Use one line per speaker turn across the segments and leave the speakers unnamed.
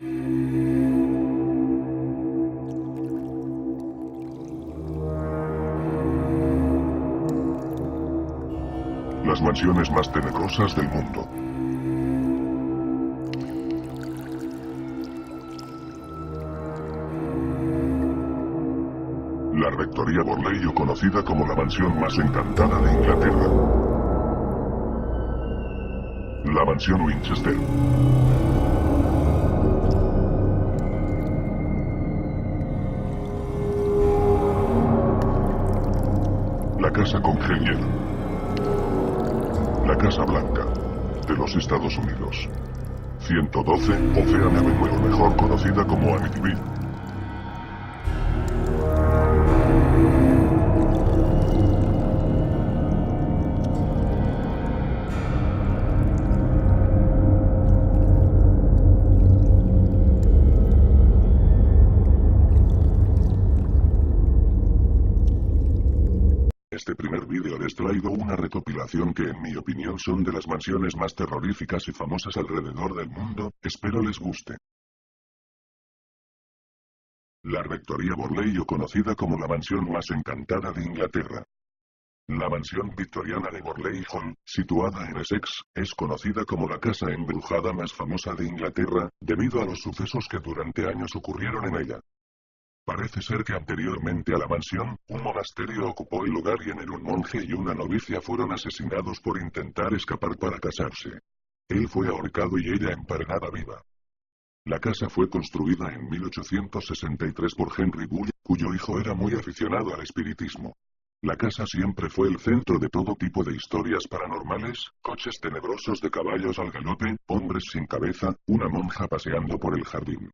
Las mansiones más tenebrosas del mundo. La Rectoría Borley, o conocida como la mansión más encantada de Inglaterra. La mansión Winchester. La Casa Congenier. La Casa Blanca de los Estados Unidos. 112 Ocean Avenue, o mejor conocida como Amityville. Este primer vídeo les traigo una recopilación que en mi opinión son de las mansiones más terroríficas y famosas alrededor del mundo, espero les guste. La Rectoría Borley, o conocida como la mansión más encantada de Inglaterra. La mansión victoriana de Borley Hall, situada en Essex, es conocida como la casa embrujada más famosa de Inglaterra, debido a los sucesos que durante años ocurrieron en ella. Parece ser que anteriormente a la mansión, un monasterio ocupó el lugar y en él un monje y una novicia fueron asesinados por intentar escapar para casarse. Él fue ahorcado y ella emparedada viva. La casa fue construida en 1863 por Henry Bull, cuyo hijo era muy aficionado al espiritismo. La casa siempre fue el centro de todo tipo de historias paranormales, coches tenebrosos de caballos al galope, hombres sin cabeza, una monja paseando por el jardín.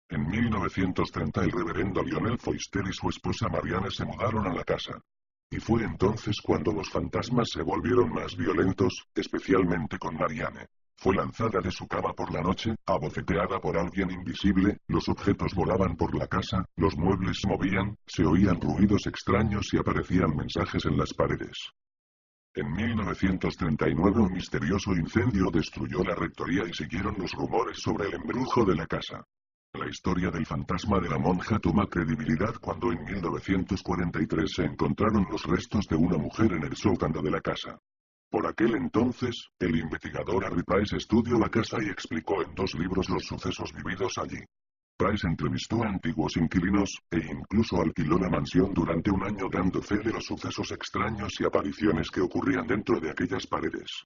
En 1930 el reverendo Lionel Foister y su esposa Marianne se mudaron a la casa. Y fue entonces cuando los fantasmas se volvieron más violentos, especialmente con Marianne. Fue lanzada de su cama por la noche, abofeteada por alguien invisible, los objetos volaban por la casa, los muebles se movían, se oían ruidos extraños y aparecían mensajes en las paredes. En 1939 un misterioso incendio destruyó la rectoría y siguieron los rumores sobre el embrujo de la casa. La historia del fantasma de la monja toma credibilidad cuando en 1943 se encontraron los restos de una mujer en el sótano de la casa. Por aquel entonces, el investigador Harry Price estudió la casa y explicó en 2 libros los sucesos vividos allí. Price entrevistó a antiguos inquilinos, e incluso alquiló la mansión durante un año dando fe de los sucesos extraños y apariciones que ocurrían dentro de aquellas paredes.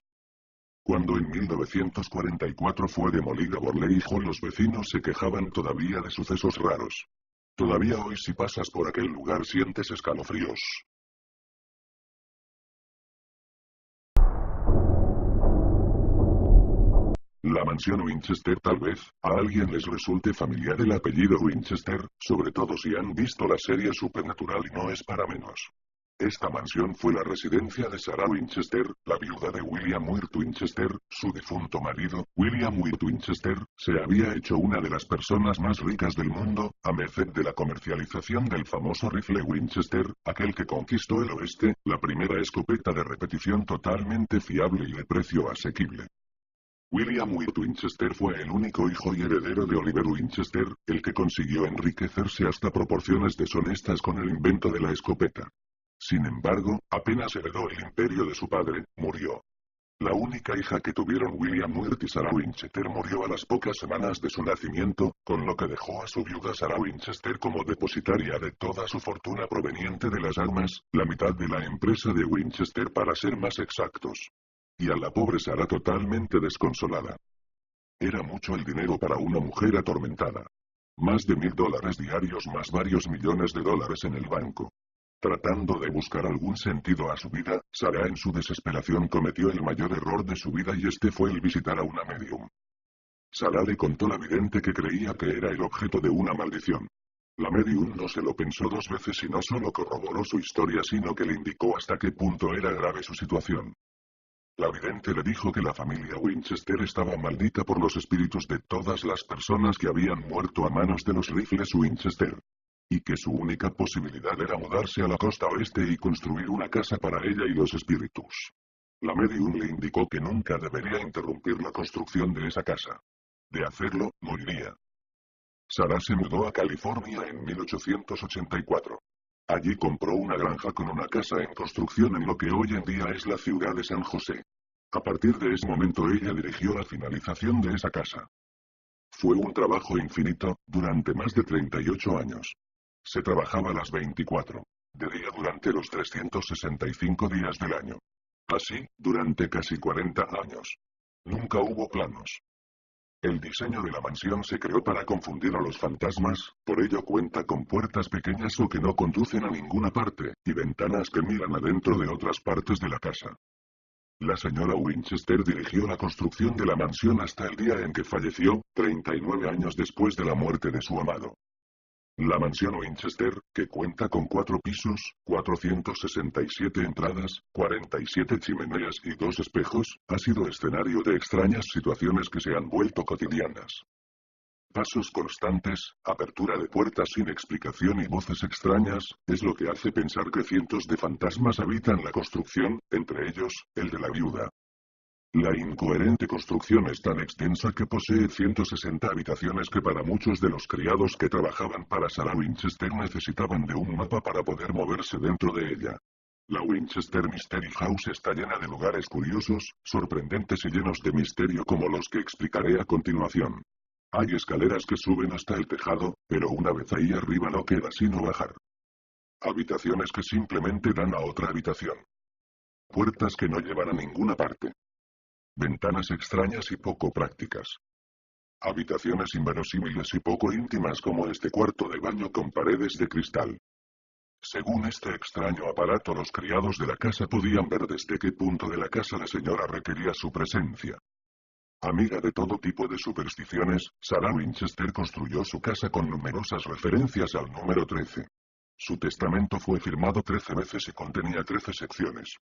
Cuando en 1944 fue demolida Borley Hall, los vecinos se quejaban todavía de sucesos raros. Todavía hoy si pasas por aquel lugar sientes escalofríos. La mansión Winchester. Tal vez a alguien les resulte familiar el apellido Winchester, sobre todo si han visto la serie Supernatural, y no es para menos. Esta mansión fue la residencia de Sarah Winchester, la viuda de William Wirt Winchester. Su difunto marido, William Wirt Winchester, se había hecho una de las personas más ricas del mundo, a merced de la comercialización del famoso rifle Winchester, aquel que conquistó el oeste, la primera escopeta de repetición totalmente fiable y de precio asequible. William Wirt Winchester fue el único hijo y heredero de Oliver Winchester, el que consiguió enriquecerse hasta proporciones deshonestas con el invento de la escopeta. Sin embargo, apenas heredó el imperio de su padre, murió. La única hija que tuvieron William Wirt y Sarah Winchester murió a las pocas semanas de su nacimiento, con lo que dejó a su viuda Sarah Winchester como depositaria de toda su fortuna proveniente de las armas, la mitad de la empresa de Winchester para ser más exactos. Y a la pobre Sarah totalmente desconsolada. Era mucho el dinero para una mujer atormentada. Más de $1000 diarios más varios millones de dólares en el banco. Tratando de buscar algún sentido a su vida, Sarah en su desesperación cometió el mayor error de su vida, y este fue el visitar a una medium. Sarah le contó a la vidente que creía que era el objeto de una maldición. La medium no se lo pensó 2 veces y no solo corroboró su historia, sino que le indicó hasta qué punto era grave su situación. La vidente le dijo que la familia Winchester estaba maldita por los espíritus de todas las personas que habían muerto a manos de los rifles Winchester. Y que su única posibilidad era mudarse a la costa oeste y construir una casa para ella y los espíritus. La medium le indicó que nunca debería interrumpir la construcción de esa casa. De hacerlo, moriría. Sarah se mudó a California en 1884. Allí compró una granja con una casa en construcción en lo que hoy en día es la ciudad de San José. A partir de ese momento ella dirigió la finalización de esa casa. Fue un trabajo infinito, durante más de 38 años. Se trabajaba las 24 de día durante los 365 días del año. Así, durante casi 40 años. Nunca hubo planos. El diseño de la mansión se creó para confundir a los fantasmas, por ello cuenta con puertas pequeñas o que no conducen a ninguna parte, y ventanas que miran adentro de otras partes de la casa. La señora Winchester dirigió la construcción de la mansión hasta el día en que falleció, 39 años después de la muerte de su amado. La mansión Winchester, que cuenta con 4 pisos, 467 entradas, 47 chimeneas y 2 espejos, ha sido escenario de extrañas situaciones que se han vuelto cotidianas. Pasos constantes, apertura de puertas sin explicación y voces extrañas, es lo que hace pensar que cientos de fantasmas habitan la construcción, entre ellos, el de la viuda. La incoherente construcción es tan extensa que posee 160 habitaciones que para muchos de los criados que trabajaban para Sarah Winchester necesitaban de un mapa para poder moverse dentro de ella. La Winchester Mystery House está llena de lugares curiosos, sorprendentes y llenos de misterio como los que explicaré a continuación. Hay escaleras que suben hasta el tejado, pero una vez ahí arriba no queda sino bajar. Habitaciones que simplemente dan a otra habitación. Puertas que no llevan a ninguna parte. Ventanas extrañas y poco prácticas. Habitaciones inverosímiles y poco íntimas como este cuarto de baño con paredes de cristal. Según este extraño aparato, los criados de la casa podían ver desde qué punto de la casa la señora requería su presencia. Amiga de todo tipo de supersticiones, Sarah Winchester construyó su casa con numerosas referencias al número 13. Su testamento fue firmado 13 veces y contenía 13 secciones.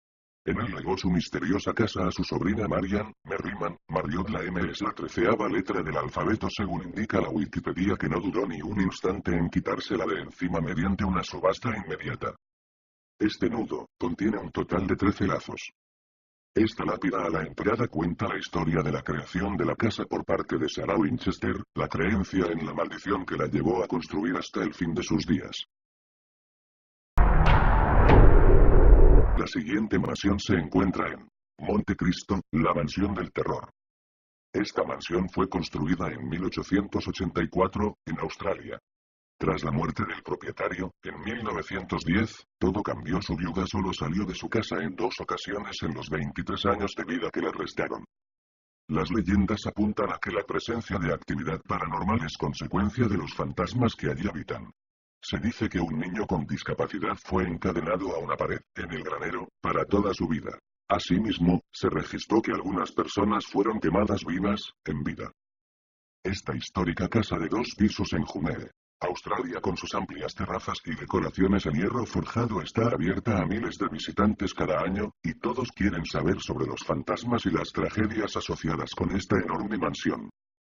En él legó su misteriosa casa a su sobrina Marian Merriman Marriott. La M es la 13ª letra del alfabeto según indica la Wikipedia, que no duró ni un instante en quitársela de encima mediante una subasta inmediata. Este nudo contiene un total de 13 lazos. Esta lápida a la entrada cuenta la historia de la creación de la casa por parte de Sarah Winchester, la creencia en la maldición que la llevó a construir hasta el fin de sus días. La siguiente mansión se encuentra en Monte Cristo, la mansión del terror. Esta mansión fue construida en 1884, en Australia. Tras la muerte del propietario, en 1910, todo cambió. Su viuda solo salió de su casa en 2 ocasiones en los 23 años de vida que le restaron. Las leyendas apuntan a que la presencia de actividad paranormal es consecuencia de los fantasmas que allí habitan. Se dice que un niño con discapacidad fue encadenado a una pared, en el granero, para toda su vida. Asimismo, se registró que algunas personas fueron quemadas vivas, en vida. Esta histórica casa de 2 pisos en Juneau, Australia, con sus amplias terrazas y decoraciones en hierro forjado, está abierta a miles de visitantes cada año, y todos quieren saber sobre los fantasmas y las tragedias asociadas con esta enorme mansión.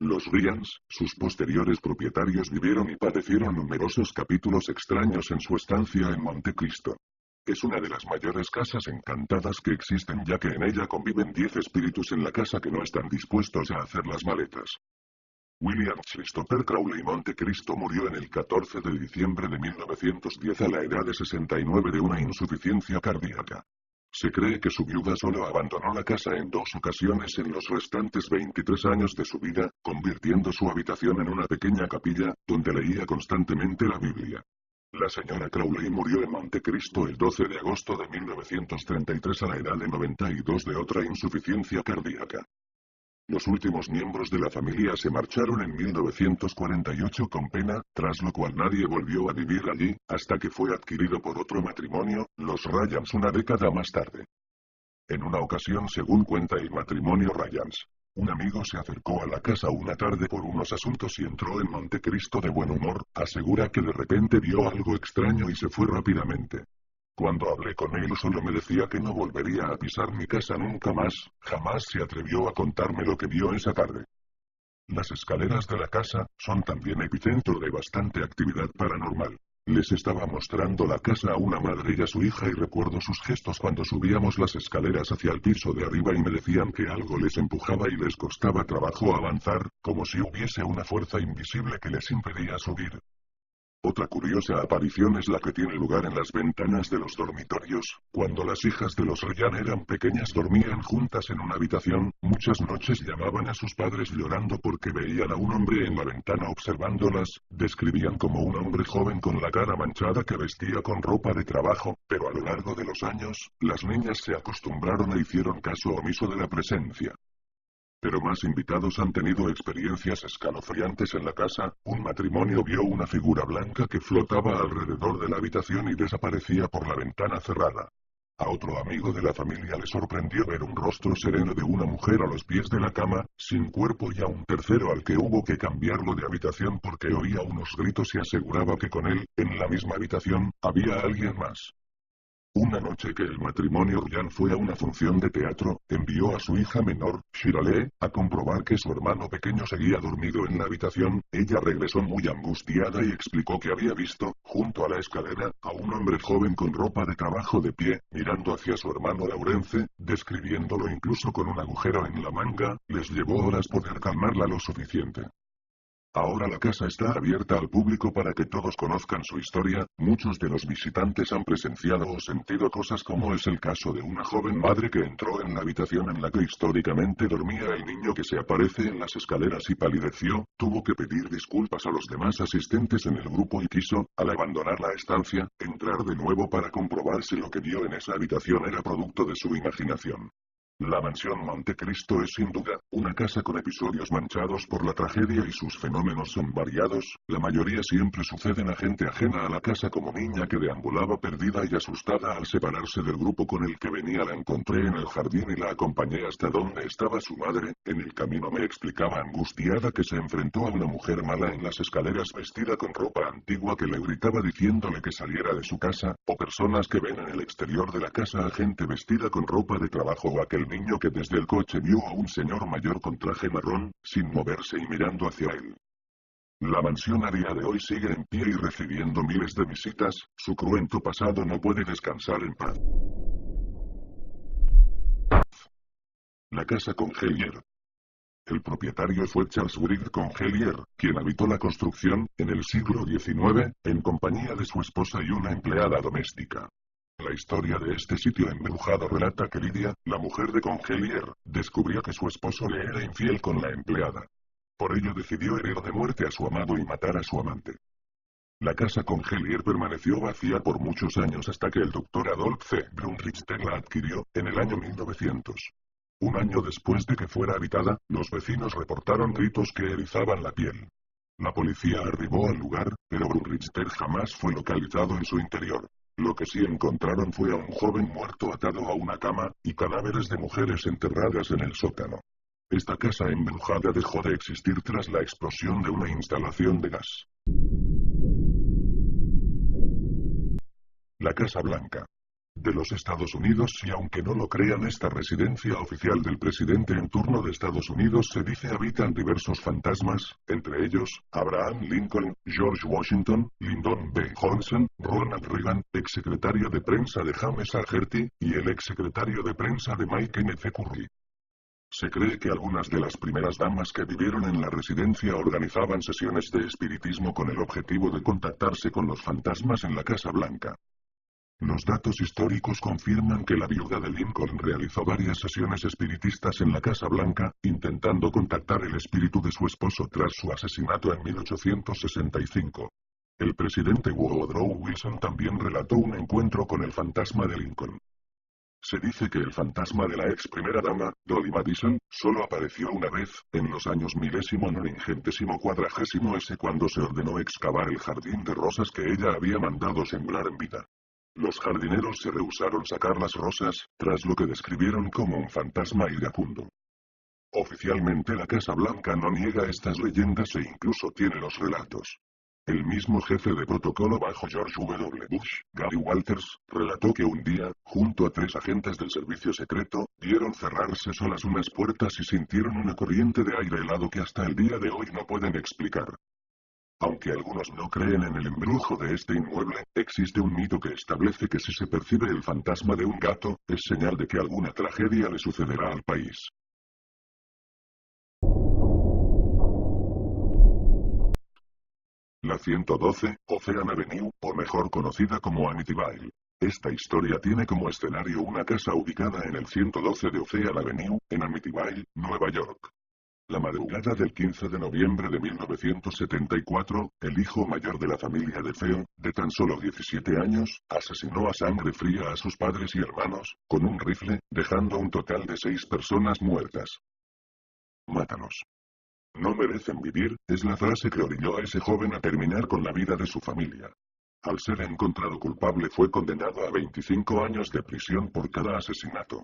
Los Ryans, sus posteriores propietarios, vivieron y padecieron numerosos capítulos extraños en su estancia en Monte Cristo. Es una de las mayores casas encantadas que existen, ya que en ella conviven 10 espíritus en la casa que no están dispuestos a hacer las maletas. William Christopher Crowley Monte Cristo murió en el 14 de diciembre de 1910 a la edad de 69 de una insuficiencia cardíaca. Se cree que su viuda solo abandonó la casa en 2 ocasiones en los restantes 23 años de su vida, convirtiendo su habitación en una pequeña capilla, donde leía constantemente la Biblia. La señora Crowley murió en Monte Cristo el 12 de agosto de 1933 a la edad de 92 de otra insuficiencia cardíaca. Los últimos miembros de la familia se marcharon en 1948 con pena, tras lo cual nadie volvió a vivir allí, hasta que fue adquirido por otro matrimonio, los Ryans, una década más tarde. En una ocasión, según cuenta el matrimonio Ryans, un amigo se acercó a la casa una tarde por unos asuntos y entró en Monte Cristo de buen humor. Asegura que de repente vio algo extraño y se fue rápidamente. Cuando hablé con él solo me decía que no volvería a pisar mi casa nunca más, jamás se atrevió a contarme lo que vio esa tarde. Las escaleras de la casa son también epicentro de bastante actividad paranormal. Les estaba mostrando la casa a una madre y a su hija y recuerdo sus gestos cuando subíamos las escaleras hacia el piso de arriba y me decían que algo les empujaba y les costaba trabajo avanzar, como si hubiese una fuerza invisible que les impedía subir. Otra curiosa aparición es la que tiene lugar en las ventanas de los dormitorios. Cuando las hijas de los Ryan eran pequeñas dormían juntas en una habitación, muchas noches llamaban a sus padres llorando porque veían a un hombre en la ventana observándolas, describían como un hombre joven con la cara manchada que vestía con ropa de trabajo, pero a lo largo de los años, las niñas se acostumbraron e hicieron caso omiso de la presencia. Pero más invitados han tenido experiencias escalofriantes en la casa. Un matrimonio vio una figura blanca que flotaba alrededor de la habitación y desaparecía por la ventana cerrada. A otro amigo de la familia le sorprendió ver un rostro sereno de una mujer a los pies de la cama, sin cuerpo, y a un tercero al que hubo que cambiarlo de habitación porque oía unos gritos y aseguraba que con él, en la misma habitación, había alguien más. Una noche que el matrimonio Ryan fue a una función de teatro, envió a su hija menor, Shirley, a comprobar que su hermano pequeño seguía dormido en la habitación. Ella regresó muy angustiada y explicó que había visto, junto a la escalera, a un hombre joven con ropa de trabajo de pie, mirando hacia su hermano Laurence, describiéndolo incluso con un agujero en la manga. Les llevó horas poder calmarla lo suficiente. Ahora la casa está abierta al público para que todos conozcan su historia. Muchos de los visitantes han presenciado o sentido cosas, como es el caso de una joven madre que entró en la habitación en la que históricamente dormía el niño que se aparece en las escaleras y palideció, tuvo que pedir disculpas a los demás asistentes en el grupo y quiso, al abandonar la estancia, entrar de nuevo para comprobar si lo que vio en esa habitación era producto de su imaginación. La mansión Montecristo es sin duda una casa con episodios manchados por la tragedia y sus fenómenos son variados. La mayoría siempre suceden a gente ajena a la casa, como niña que deambulaba perdida y asustada al separarse del grupo con el que venía. La encontré en el jardín y la acompañé hasta donde estaba su madre. En el camino me explicaba angustiada que se enfrentó a una mujer mala en las escaleras vestida con ropa antigua que le gritaba diciéndole que saliera de su casa, o personas que ven en el exterior de la casa a gente vestida con ropa de trabajo, o aquel niño que desde el coche vio a un señor mayor con traje marrón, sin moverse y mirando hacia él. La mansión a día de hoy sigue en pie y recibiendo miles de visitas. Su cruento pasado no puede descansar en paz. La casa Congelier. El propietario fue Charles Briggs Congelier, quien habitó la construcción, en el siglo XIX, en compañía de su esposa y una empleada doméstica. La historia de este sitio embrujado relata que Lydia, la mujer de Congelier, descubrió que su esposo le era infiel con la empleada. Por ello decidió herir de muerte a su amado y matar a su amante. La casa Congelier permaneció vacía por muchos años hasta que el doctor Adolph C. Brunrichter la adquirió, en el año 1900. Un año después de que fuera habitada, los vecinos reportaron gritos que erizaban la piel. La policía arribó al lugar, pero Brunrichter jamás fue localizado en su interior. Lo que sí encontraron fue a un joven muerto atado a una cama, y cadáveres de mujeres enterradas en el sótano. Esta casa embrujada dejó de existir tras la explosión de una instalación de gas. La Casa Blanca de los Estados Unidos. Y aunque no lo crean, esta residencia oficial del presidente en turno de Estados Unidos se dice habitan diversos fantasmas, entre ellos, Abraham Lincoln, George Washington, Lyndon B. Johnson, Ronald Reagan, exsecretario de prensa de James A. Gerty, y el exsecretario de prensa de Mike N. C. Curry. Se cree que algunas de las primeras damas que vivieron en la residencia organizaban sesiones de espiritismo con el objetivo de contactarse con los fantasmas en la Casa Blanca. Los datos históricos confirman que la viuda de Lincoln realizó varias sesiones espiritistas en la Casa Blanca, intentando contactar el espíritu de su esposo tras su asesinato en 1865. El presidente Woodrow Wilson también relató un encuentro con el fantasma de Lincoln. Se dice que el fantasma de la ex primera dama, Dolly Madison, solo apareció una vez, en los años milésimo noningentésimo cuadragésimo S, cuando se ordenó excavar el jardín de rosas que ella había mandado sembrar en vida. Los jardineros se rehusaron sacar las rosas, tras lo que describieron como un fantasma iracundo. Oficialmente la Casa Blanca no niega estas leyendas e incluso tiene los relatos. El mismo jefe de protocolo bajo George W. Bush, Gary Walters, relató que un día, junto a 3 agentes del servicio secreto, vieron cerrarse solas unas puertas y sintieron una corriente de aire helado que hasta el día de hoy no pueden explicar. Aunque algunos no creen en el embrujo de este inmueble, existe un mito que establece que si se percibe el fantasma de un gato, es señal de que alguna tragedia le sucederá al país. La 112, Ocean Avenue, o mejor conocida como Amityville. Esta historia tiene como escenario una casa ubicada en el 112 de Ocean Avenue, en Amityville, Nueva York. La madrugada del 15 de noviembre de 1974, el hijo mayor de la familia de Theo, de tan solo 17 años, asesinó a sangre fría a sus padres y hermanos, con un rifle, dejando un total de 6 personas muertas. Mátalos. No merecen vivir, es la frase que orilló a ese joven a terminar con la vida de su familia. Al ser encontrado culpable fue condenado a 25 años de prisión por cada asesinato.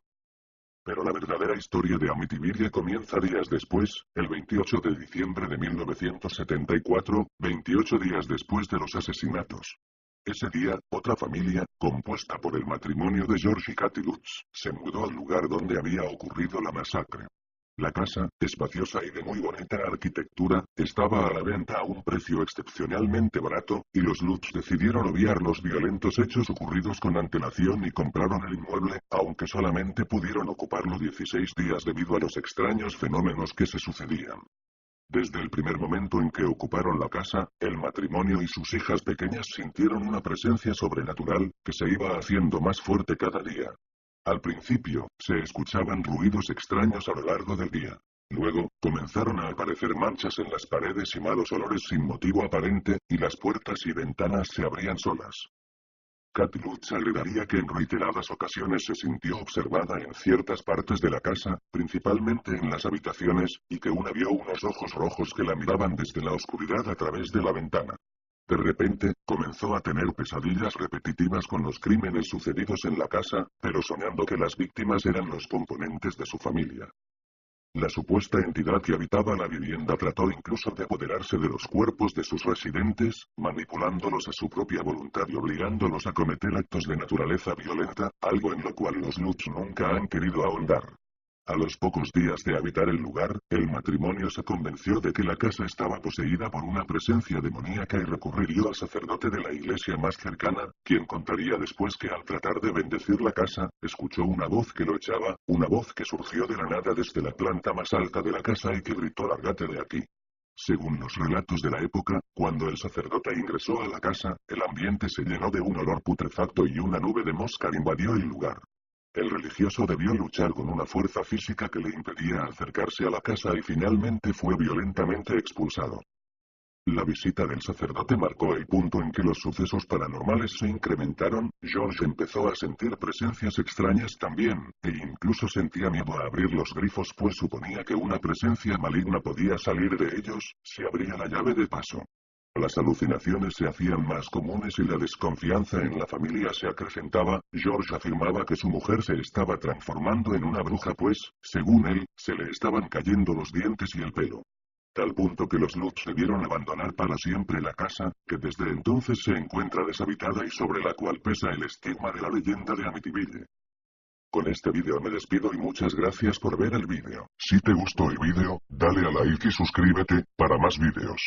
Pero la verdadera historia de Amityville comienza días después, el 28 de diciembre de 1974, 28 días después de los asesinatos. Ese día, otra familia, compuesta por el matrimonio de George y Kathy Lutz, se mudó al lugar donde había ocurrido la masacre. La casa, espaciosa y de muy bonita arquitectura, estaba a la venta a un precio excepcionalmente barato, y los Lutz decidieron obviar los violentos hechos ocurridos con antelación y compraron el inmueble, aunque solamente pudieron ocuparlo 16 días debido a los extraños fenómenos que se sucedían. Desde el primer momento en que ocuparon la casa, el matrimonio y sus hijas pequeñas sintieron una presencia sobrenatural, que se iba haciendo más fuerte cada día. Al principio, se escuchaban ruidos extraños a lo largo del día. Luego, comenzaron a aparecer manchas en las paredes y malos olores sin motivo aparente, y las puertas y ventanas se abrían solas. Kathy Lutz agregaría que en reiteradas ocasiones se sintió observada en ciertas partes de la casa, principalmente en las habitaciones, y que una vio unos ojos rojos que la miraban desde la oscuridad a través de la ventana. De repente, comenzó a tener pesadillas repetitivas con los crímenes sucedidos en la casa, pero soñando que las víctimas eran los componentes de su familia. La supuesta entidad que habitaba la vivienda trató incluso de apoderarse de los cuerpos de sus residentes, manipulándolos a su propia voluntad y obligándolos a cometer actos de naturaleza violenta, algo en lo cual los Lutz nunca han querido ahondar. A los pocos días de habitar el lugar, el matrimonio se convenció de que la casa estaba poseída por una presencia demoníaca y recurrió al sacerdote de la iglesia más cercana, quien contaría después que al tratar de bendecir la casa, escuchó una voz que lo echaba, una voz que surgió de la nada desde la planta más alta de la casa y que gritó: «Lárgate de aquí». Según los relatos de la época, cuando el sacerdote ingresó a la casa, el ambiente se llenó de un olor putrefacto y una nube de mosca invadió el lugar. El religioso debió luchar con una fuerza física que le impedía acercarse a la casa y finalmente fue violentamente expulsado. La visita del sacerdote marcó el punto en que los sucesos paranormales se incrementaron. George empezó a sentir presencias extrañas también, e incluso sentía miedo a abrir los grifos pues suponía que una presencia maligna podía salir de ellos, si abría la llave de paso. Las alucinaciones se hacían más comunes y la desconfianza en la familia se acrecentaba. George afirmaba que su mujer se estaba transformando en una bruja pues, según él, se le estaban cayendo los dientes y el pelo. Tal punto que los Lutz debieron abandonar para siempre la casa, que desde entonces se encuentra deshabitada y sobre la cual pesa el estigma de la leyenda de Amityville. Con este vídeo me despido y muchas gracias por ver el vídeo. Si te gustó el vídeo, dale a like y suscríbete, para más vídeos.